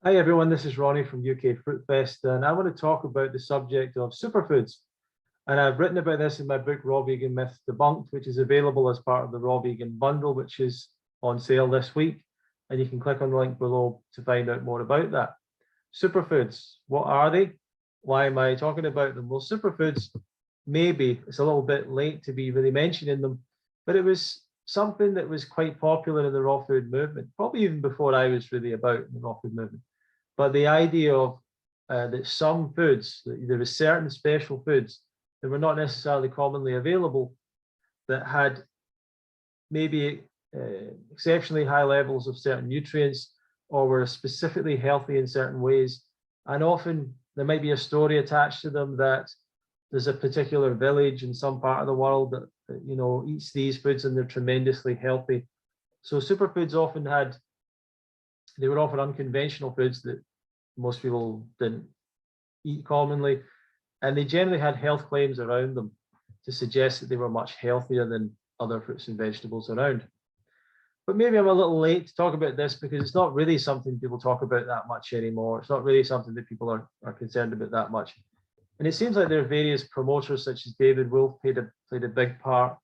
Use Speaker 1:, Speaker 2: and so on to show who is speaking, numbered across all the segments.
Speaker 1: Hi everyone, this is Ronnie from UK Fruit Fest, and I want to talk about the subject of superfoods. And I've written about this in my book, Raw Vegan Myths Debunked, which is available as part of the Raw Vegan Bundle, which is on sale this week. And you can click on the link below to find out more about that. Superfoods, what are they? Why am I talking about them? Well, superfoods, maybe it's a little bit late to be really mentioning them, but it was something that was quite popular in the raw food movement, probably even before I was really about the raw food movement. But the idea of that some foods, that there were certain special foods that were not necessarily commonly available, that had maybe exceptionally high levels of certain nutrients, or were specifically healthy in certain ways. And often there might be a story attached to them that there's a particular village in some part of the world that eats these foods and they're tremendously healthy. So superfoods they were often unconventional foods that most people didn't eat commonly, and they generally had health claims around them to suggest that they were much healthier than other fruits and vegetables around. But maybe I'm a little late to talk about this because it's not really something people talk about that much anymore. It's not really something that people are concerned about that much. And it seems like there are various promoters such as David Wolf played a big part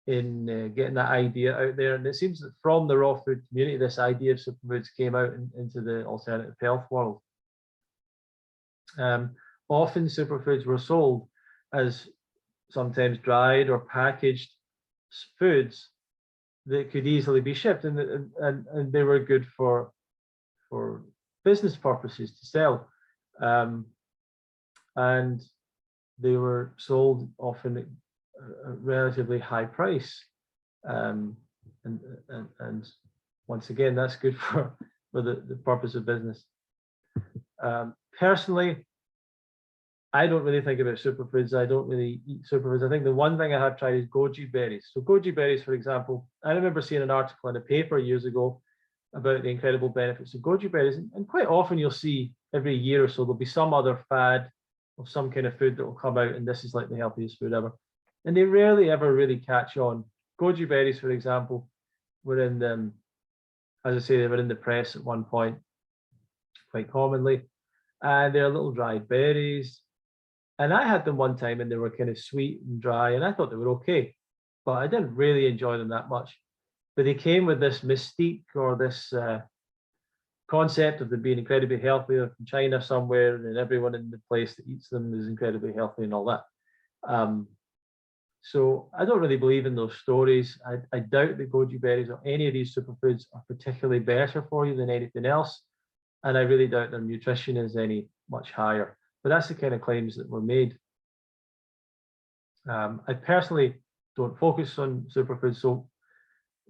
Speaker 1: in getting that idea out there. And it seems that from the raw food community, this idea of superfoods came out into the alternative health world. Often superfoods were sold as sometimes dried or packaged foods that could easily be shipped, and they were good for business purposes to sell, and they were sold often at a relatively high price, and once again that's good for the purpose of business. Personally, I don't really think about superfoods. I don't really eat superfoods. I think the one thing I have tried is goji berries. So goji berries, for example, I remember seeing an article in a paper years ago about the incredible benefits of goji berries. And quite often you'll see every year or so, there'll be some other fad of some kind of food that will come out, and this is like the healthiest food ever. And they rarely ever really catch on. Goji berries, for example, were in the, as I say, they were in the press at one point, quite commonly. And they're little dried berries. And I had them one time and they were kind of sweet and dry, and I thought they were okay, but I didn't really enjoy them that much. But they came with this mystique, or this concept of them being incredibly healthy. They're from China somewhere, and everyone in the place that eats them is incredibly healthy and all that. So I don't really believe in those stories. I doubt that goji berries or any of these superfoods are particularly better for you than anything else. And I really doubt their nutrition is any much higher. But that's the kind of claims that were made. I personally don't focus on superfoods. So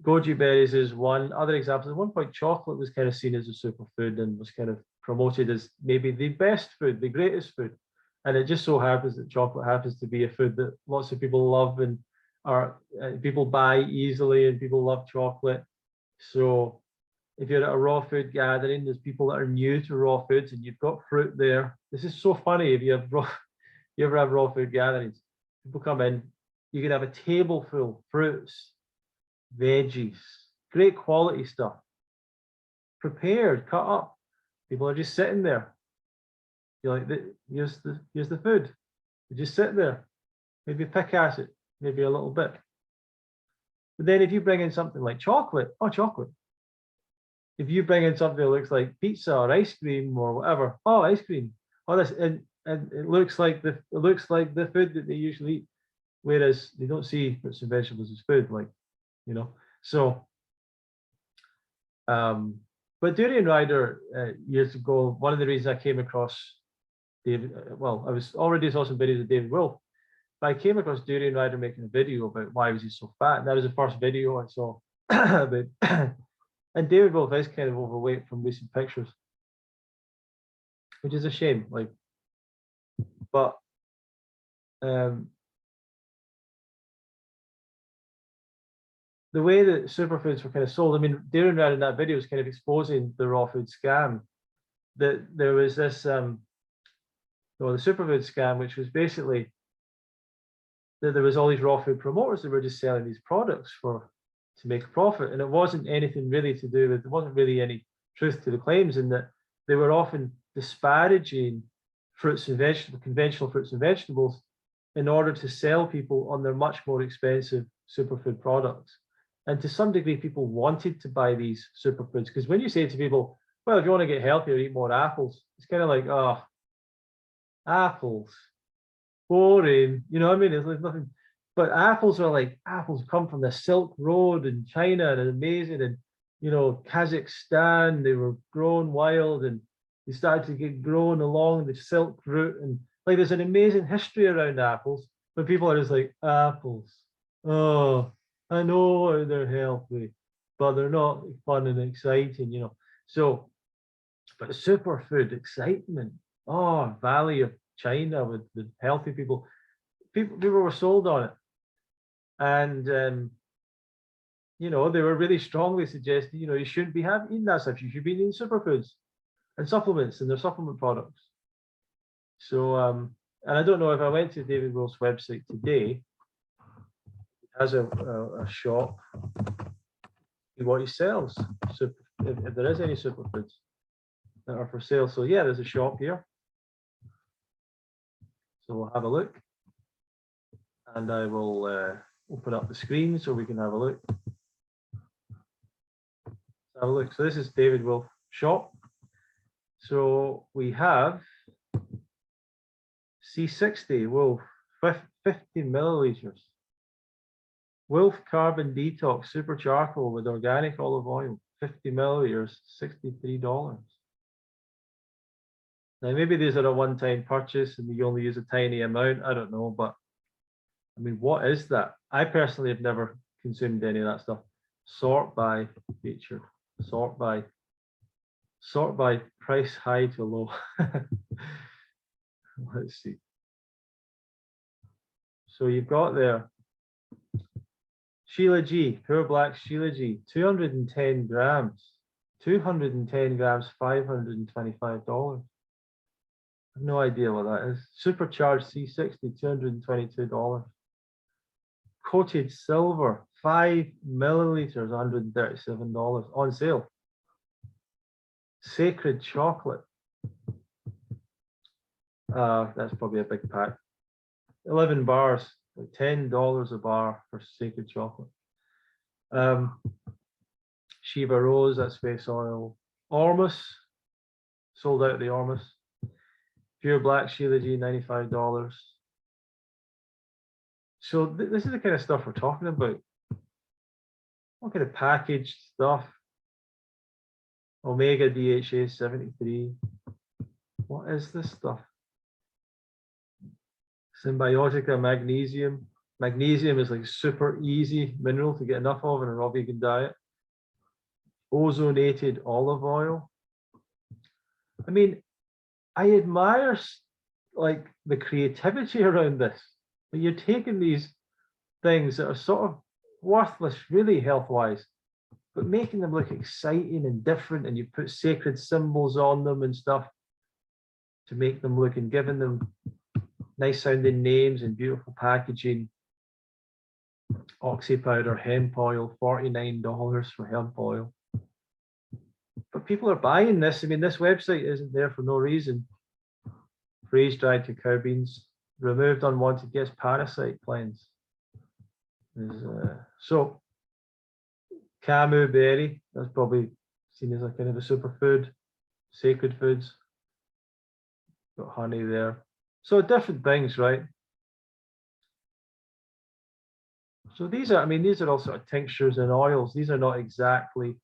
Speaker 1: goji berries is one. Other examples, at one point, chocolate was kind of seen as a superfood and was kind of promoted as maybe the best food, the greatest food. And it just so happens that chocolate happens to be a food that lots of people love and people buy easily, and people love chocolate. So if you're at a raw food gathering, there's people that are new to raw foods, and you've got fruit there. This is so funny. If you ever have raw food gatherings, people come in, you can have a table full of fruits, veggies, great quality stuff, prepared, cut up. People are just sitting there. You're like, here's the food. You just sit there, maybe pick at it, maybe a little bit. But then if you bring in something like chocolate, oh, chocolate. If you bring in something that looks like pizza or ice cream or whatever, oh, ice cream. Oh, this, and it looks like the food that they usually eat, whereas they don't see fruits and vegetables as food, like, So, but Durian Rider years ago, one of the reasons I came across David, well, I was already saw some videos of David Wolf, but I came across Durian Rider making a video about why was he so fat, and that was the first video I saw about. And David Wolf is kind of overweight from recent pictures, which is a shame. But the way that superfoods were kind of sold, I mean, Darren Rad in that video was kind of exposing the raw food scam. That there was this, the superfood scam, which was basically that there was all these raw food promoters that were just selling these products to make a profit, and it wasn't anything really to do with, there wasn't really any truth to the claims, in that they were often disparaging fruits and vegetables, conventional fruits and vegetables, in order to sell people on their much more expensive superfood products. And to some degree, people wanted to buy these superfoods, because when you say to people, well, if you want to get healthier, eat more apples, it's kind of like, oh, apples, boring. You know what I mean? It's like nothing. But apples are like, apples come from the Silk Road in China and amazing. And, you know, Kazakhstan, they were grown wild and they started to get grown along the Silk Route. And like, there's an amazing history around apples, but people are just like, apples. Oh, I know they're healthy, but they're not fun and exciting, you know. So, but superfood excitement, oh, Valley of China with the healthy people, people were sold on it. And you know, they were really strongly suggesting, you know, you shouldn't be eating that stuff. You should be eating superfoods and supplements and their supplement products. So, and I don't know if I went to David Will's website today, he has a shop, what he sells, if there is any superfoods that are for sale. So yeah, there's a shop here. So we'll have a look. And I will open up the screen so we can have a look. Have a look. So this is David Wolf shop. So we have C60 Wolf 50 milliliters. Wolf Carbon Detox Super Charcoal with organic olive oil, 50 milliliters, $63. Now maybe these are a one-time purchase and you only use a tiny amount. I don't know, but I mean, what is that? I personally have never consumed any of that stuff. Sort by featured. Sort by price high to low. Let's see. So you've got there Sheila G, Pure Black Sheila G, 210 grams. 210 grams, $525. I have no idea what that is. Supercharged C60, $222. Coated silver, 5 milliliters, $137 on sale. Sacred chocolate. That's probably a big pack. 11 bars, like $10 a bar for sacred chocolate. Shiva Rose, that's face oil. Ormus, sold out the Ormus. Pure Black Sheila G, $95. So this is the kind of stuff we're talking about. What kind of packaged stuff? Omega DHA 73. What is this stuff? Symbiotica magnesium. Magnesium is like super easy mineral to get enough of in a raw vegan diet. Ozonated olive oil. I mean, I admire like the creativity around this. But you're taking these things that are sort of worthless, really health-wise, but making them look exciting and different, and you put sacred symbols on them and stuff to make them look, and giving them nice sounding names and beautiful packaging. Oxy powder, hemp oil, $49 for hemp oil. But people are buying this. I mean, this website isn't there for no reason. Freeze dried cacao beans, removed unwanted guest parasite cleanse. So Camu berry, that's probably seen as a kind of a superfood, sacred foods. Got honey there. So different things, right? So these are, I mean, these are all sort of tinctures and oils. These are not exactly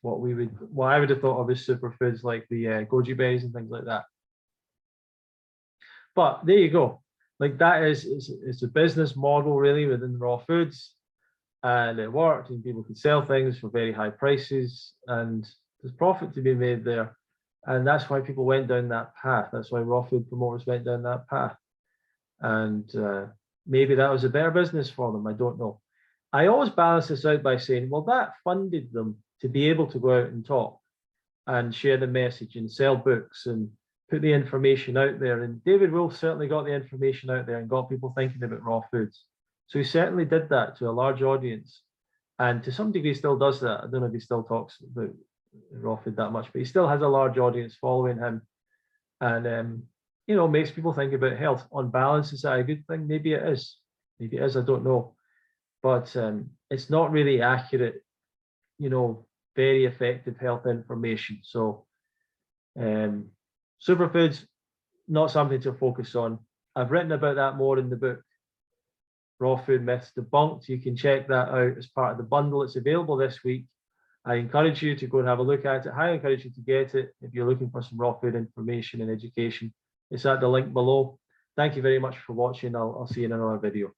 Speaker 1: what I would have thought of as superfoods, like the goji berries and things like that. But there you go. Like that it's a business model really within raw foods, and it worked, and people could sell things for very high prices, and there's profit to be made there. And that's why people went down that path. That's why raw food promoters went down that path. And maybe that was a better business for them. I don't know. I always balance this out by saying, well, that funded them to be able to go out and talk and share the message and sell books and put the information out there. And David Wolf certainly got the information out there and got people thinking about raw foods. So he certainly did that to a large audience, and to some degree still does that. I don't know if he still talks about raw food that much, but he still has a large audience following him, and you know, makes people think about health. On balance, is that a good thing? Maybe it is. Maybe it is. I don't know, but it's not really accurate, you know, very effective health information. So superfoods, not something to focus on. I've written about that more in the book Raw Food Myths Debunked. You can check that out as part of the bundle. It's available this week. I encourage you to go and have a look at it. I encourage you to get it if you're looking for some raw food information and education. It's at the link below. Thank you very much for watching. I'll see you in another video.